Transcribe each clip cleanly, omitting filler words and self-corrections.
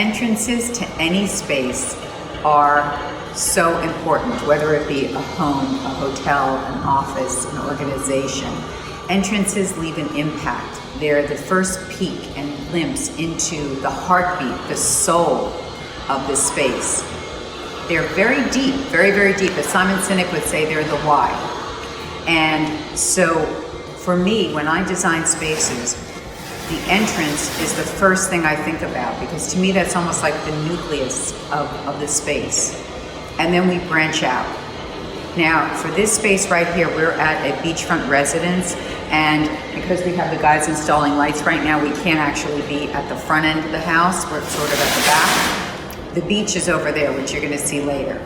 Entrances to any space are so important, whether it be a home, a hotel, an office, an organization. Entrances leave an impact. They're the first peek and glimpse into the heartbeat, the soul of the space. They're very deep, very, very deep. As Simon Sinek would say, they're the why. And so for me, when I design spaces, the entrance is the first thing I think about, because to me that's almost like the nucleus of the space. And then we branch out. Now, for this space right here, we're at a beachfront residence, and because we have the guys installing lights right now, we can't actually be at the front end of the house. We're sort of at the back. The beach is over there, which you're gonna see later.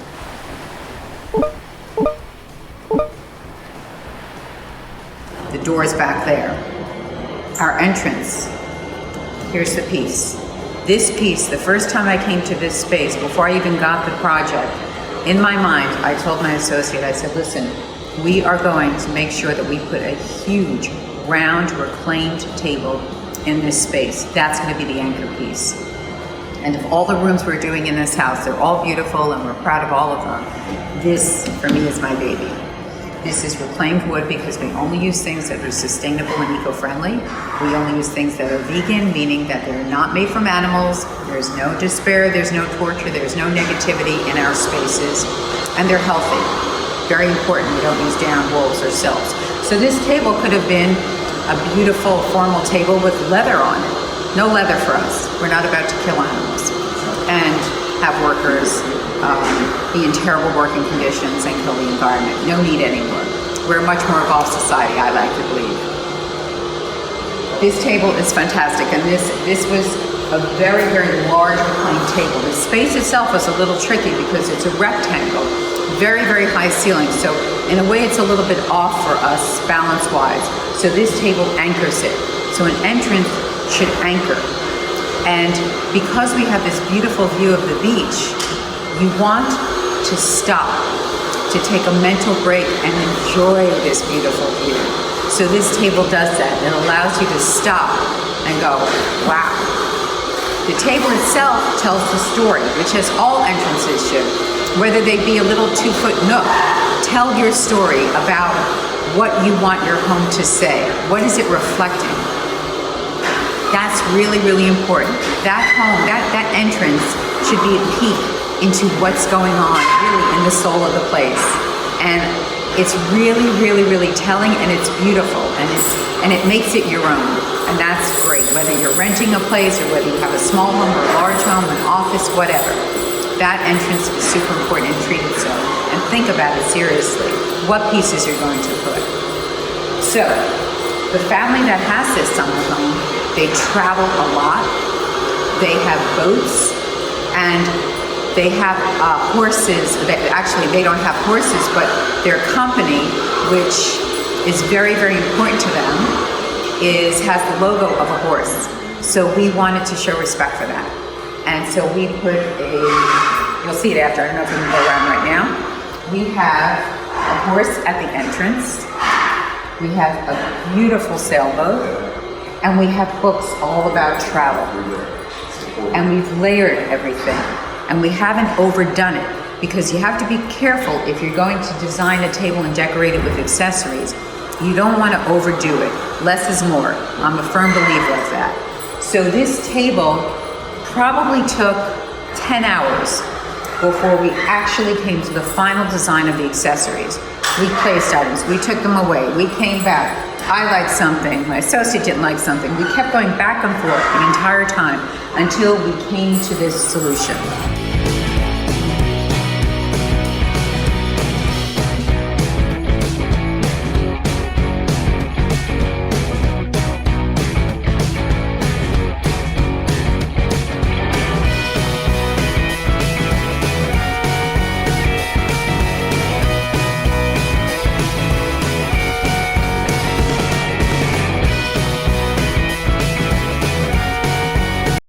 The door is back there. Our entrance, here's the piece. This piece, the first time I came to this space, before I even got the project, in my mind, I told my associate, I said, listen, we are going to make sure that we put a huge, round, reclaimed table in this space. That's gonna be the anchor piece. And of all the rooms we're doing in this house, they're all beautiful and we're proud of all of them. This, for me, is my baby. This is reclaimed wood because we only use things that are sustainable and eco-friendly. We only use things that are vegan, meaning that they're not made from animals. There's no despair, there's no torture, there's no negativity in our spaces, and they're healthy. Very important, we don't use down, wolves, or silks. So this table could have been a beautiful formal table with leather on it. No leather for us. We're not about to kill animals and have workers be in terrible working conditions and kill the environment. No need anymore. We're a much more evolved society, I like to believe. This table is fantastic, and this was a very, very large reclaimed table. The space itself was a little tricky because it's a rectangle, very, very high ceiling. So in a way, it's a little bit off for us balance-wise. So this table anchors it. So an entrance should anchor. And because we have this beautiful view of the beach, you want to stop, to take a mental break and enjoy this beautiful view. So this table does that. It allows you to stop and go, wow. The table itself tells the story, which as all entrances should. Whether they be a little 2-foot nook, tell your story about what you want your home to say. What is it reflecting? That's really, really important. That home, that entrance should be a peek into what's going on really in the soul of the place. And it's really, really, really telling, and it's beautiful, and it makes it your own. And that's great, whether you're renting a place or whether you have a small home or a large home, an office, whatever. That entrance is super important, and treat it so. And think about it seriously, what pieces you're going to put. So, the family that has this summer home, they travel a lot, they have boats, and they have horses. Actually, they don't have horses, but their company, which is very, very important to them, has the logo of a horse. So we wanted to show respect for that. And so we put you'll see it after, I don't know if we can go around right now. We have a horse at the entrance. We have a beautiful sailboat. And we have books all about travel. And we've layered everything. And we haven't overdone it, because you have to be careful if you're going to design a table and decorate it with accessories. You don't want to overdo it. Less is more. I'm a firm believer of that. So this table probably took 10 hours before we actually came to the final design of the accessories. We placed items, we took them away, we came back. I liked something, my associate didn't like something. We kept going back and forth the entire time until we came to this solution.